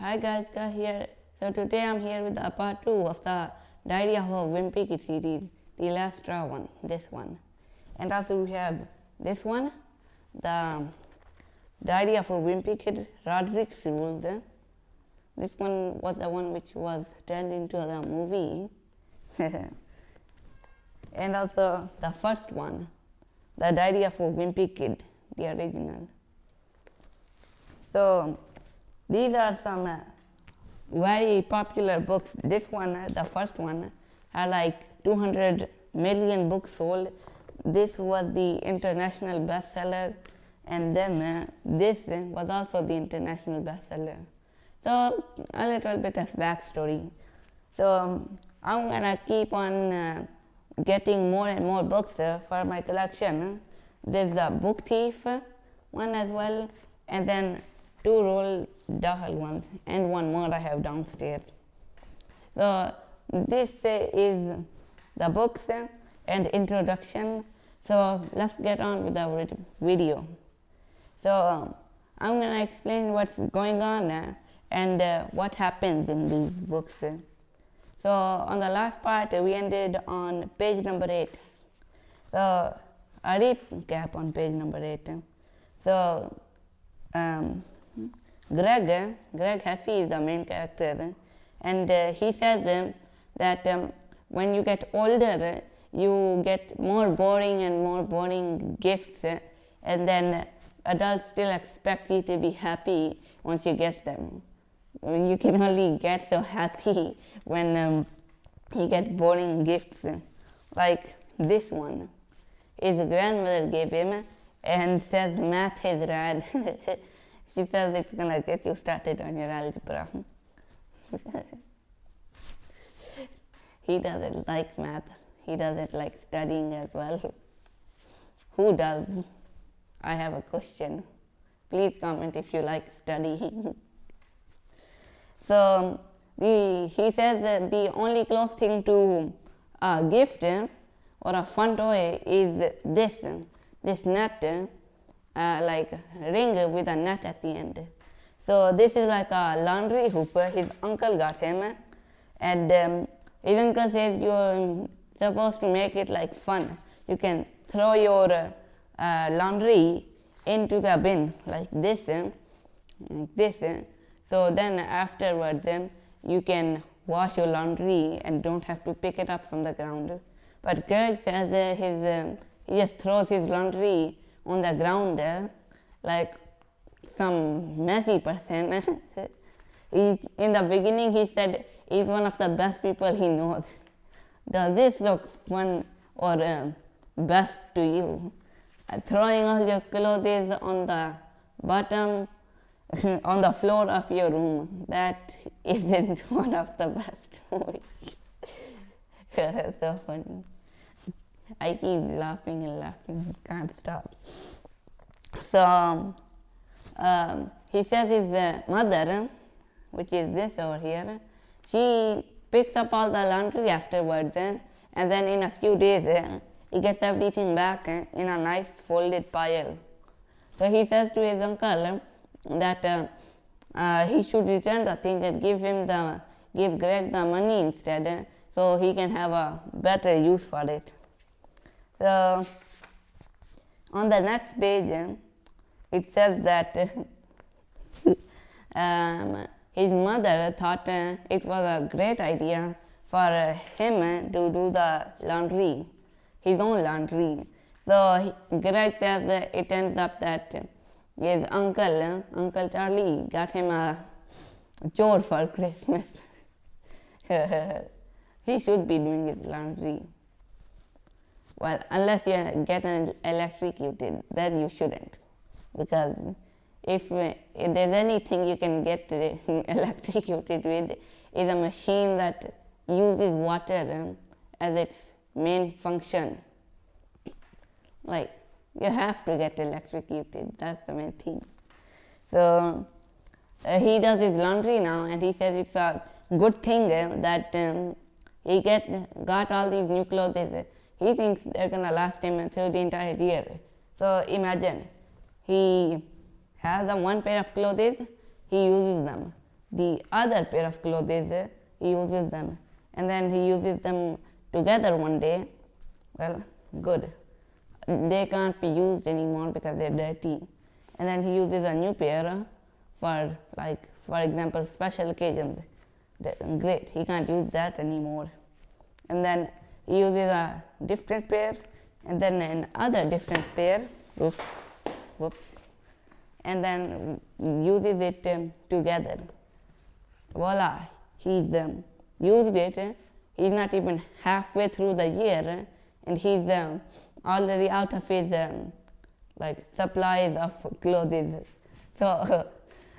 Hi guys, Ka here. So today I'm here with the part 2 of the Diary of Wimpy Kid series, the last one, this one. And also we have this one, the Diary of a Wimpy Kid, Roderick's Rules. This one was the one which was turned into the movie. And also the first one, the Diary of a Wimpy Kid, the original. So these are some very popular books. This one, the first one, had like 200 million books sold. This was the international bestseller, and then this was also the international bestseller. So a little bit of backstory. So I'm gonna keep on getting more and more books for my collection. There's the Book Thief one as well, and then 2 Roald Dahl ones, and one more I have downstairs. So this is the books and introduction. So let's get on with our video. So I'm gonna explain what's going on and what happens in these books. So on the last part we ended on page number 8. So a recap on page number 8. So Greg Heffy is the main character, and he says that when you get older, you get more boring gifts, and then adults still expect you to be happy once you get them. You can only get so happy when you get boring gifts, like this one. His grandmother gave him and says math is rad. She says it's gonna get you started on your algebra. He doesn't like math. He doesn't like studying as well. Who does? I have a question. Please comment if you like studying. So he says that the only close thing to a gift or a fun toy is this net. Like ring with a net at the end. So this is like a laundry hoop his uncle got him, and his uncle says you're supposed to make it like fun. You can throw your laundry into the bin like this, so then afterwards you can wash your laundry and don't have to pick it up from the ground. But Greg says he just throws his laundry on the ground like some messy person. In the beginning he said he's one of the best people he knows. Does this look fun or best to you? Throwing all your clothes on the bottom on the floor of your room, that isn't one of the best movies. So funny. I keep laughing and laughing, can't stop. So he says his mother, which is this over here, she picks up all the laundry afterwards, and then in a few days he gets everything back in a nice folded pile. So he says to his uncle that he should return the thing and give Greg the money instead, so he can have a better use for it. So on the next page it says that his mother thought it was a great idea for him to do the laundry, his own laundry. So Greg says that it ends up that his Uncle Charlie got him a chore for Christmas. He should be doing his laundry. Well, unless you get electrocuted, then you shouldn't. Because if there's anything you can get electrocuted with, is a machine that uses water as its main function. Like, you have to get electrocuted, that's the main thing. So he does his laundry now, and he says it's a good thing that he got all these new clothes. He thinks they're gonna last him through the entire year. So imagine, he has one pair of clothes, he uses them. the other pair of clothes, he uses them. And then he uses them together one day. Well, good. They can't be used anymore because they're dirty. And then he uses a new pair for, like, for example, special occasions. Great, he can't use that anymore. And then he uses a different pair, and then another different pair. Whoops. And then uses it together. Voila, he's used it. He's not even halfway through the year, and he's already out of his like supplies of clothes. So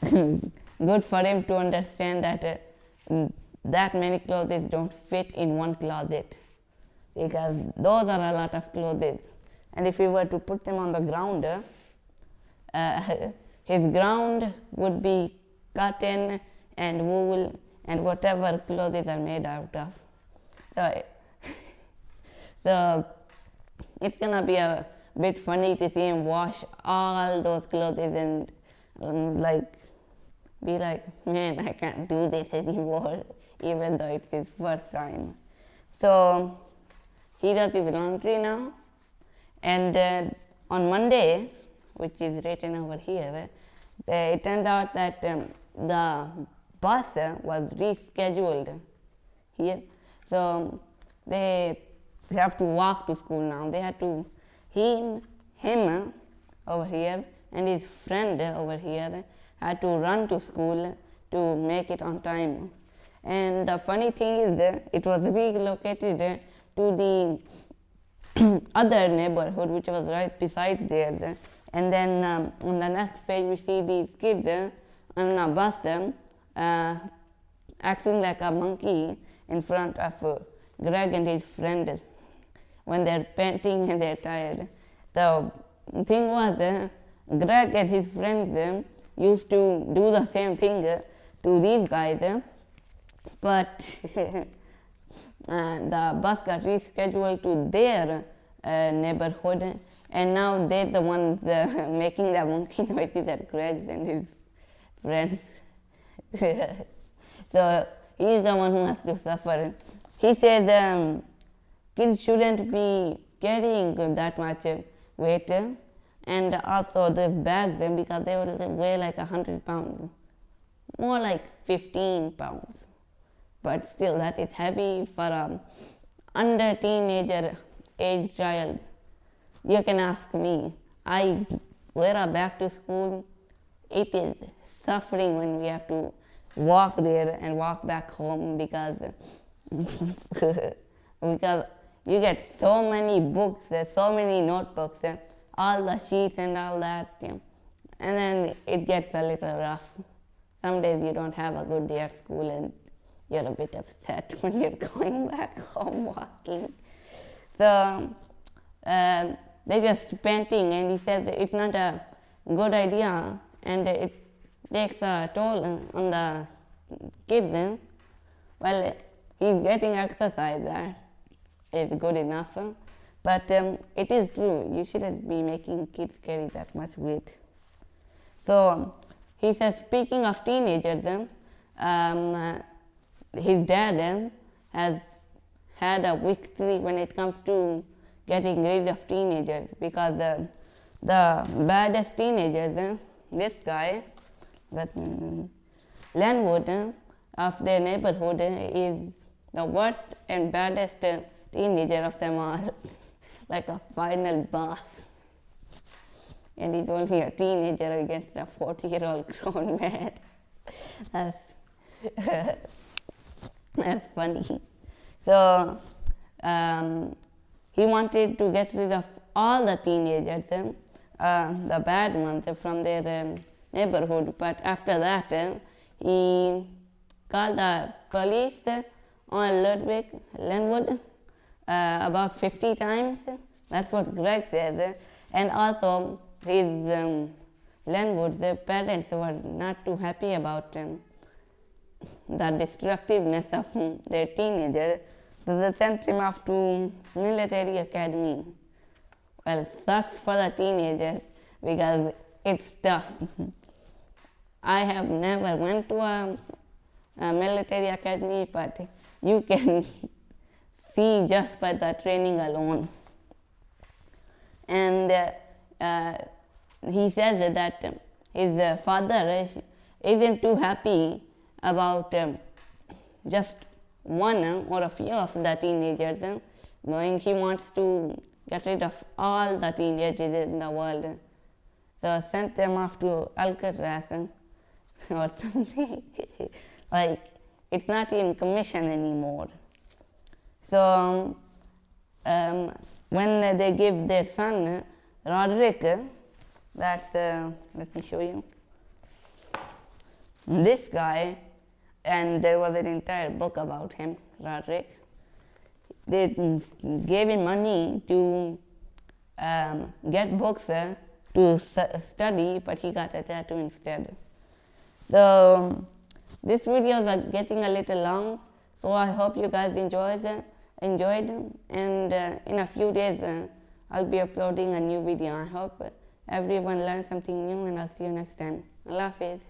good for him to understand that that many clothes don't fit in one closet, because those are a lot of clothes. And if we were to put them on the ground, his ground would be cotton and wool and whatever clothes are made out of. So it's gonna be a bit funny to see him wash all those clothes and like be like, man, I can't do this anymore, even though it's his first time. So he does his laundry now, and on Monday, which is written over here, it turns out that the bus was rescheduled here. So they have to walk to school now. They had to, him over here and his friend over here had to run to school to make it on time. And the funny thing is it was relocated to the other neighborhood, which was right beside theirs. And then on the next page we see these kids on a bus acting like a monkey in front of Greg and his friend when they're panting and they're tired. The thing was, Greg and his friends used to do the same thing to these guys, but the bus got rescheduled to their neighborhood, and now they're the ones making the monkey noises at Greg and his friends. So he's the one who has to suffer. He says kids shouldn't be carrying that much weight, and also those bags, because they will weigh like 100 pounds, more like 15 pounds. But still, that is heavy for a under teenager age child. You can ask me. I wear a bag to school. It is suffering when we have to walk there and walk back home because you get so many books, so many notebooks, all the sheets and all that, and then it gets a little rough. Some days you don't have a good day at school and you're a bit upset when you're going back home walking. So they're just panting, and he says it's not a good idea and it takes a toll on the kids. Well, he's getting exercise, that is good enough, but it is true, you shouldn't be making kids carry that much weight. So he says, speaking of teenagers, his dad has had a victory when it comes to getting rid of teenagers, because the baddest teenagers, this guy, Lenwood of their neighborhood, is the worst and baddest teenager of them all, like a final boss. And he's only a teenager against a 40-year-old grown man. That's funny. So he wanted to get rid of all the teenagers, the bad ones from their neighborhood. But after that, he called the police on Ludwig Lenwood about 50 times. That's what Greg says. And also, his Lenwood's parents were not too happy about the destructiveness of their teenager. So they sent him off to military academy. Well, sucks for the teenagers because it's tough. I have never went to a military academy, but you can see just by the training alone. And he says that his father isn't too happy about just one or a few of the teenagers, knowing he wants to get rid of all the teenagers in the world. So sent them off to Alcatraz or something. Like, it's not in commission anymore. So when they give their son Roderick, that's let me show you this guy, and there was an entire book about him, Roderick. They gave him money to get books to study, but he got a tattoo instead. So this video is getting a little long, so I hope you guys enjoyed, and in a few days I'll be uploading a new video. I hope everyone learned something new, and I'll see you next time. Allah Hafiz.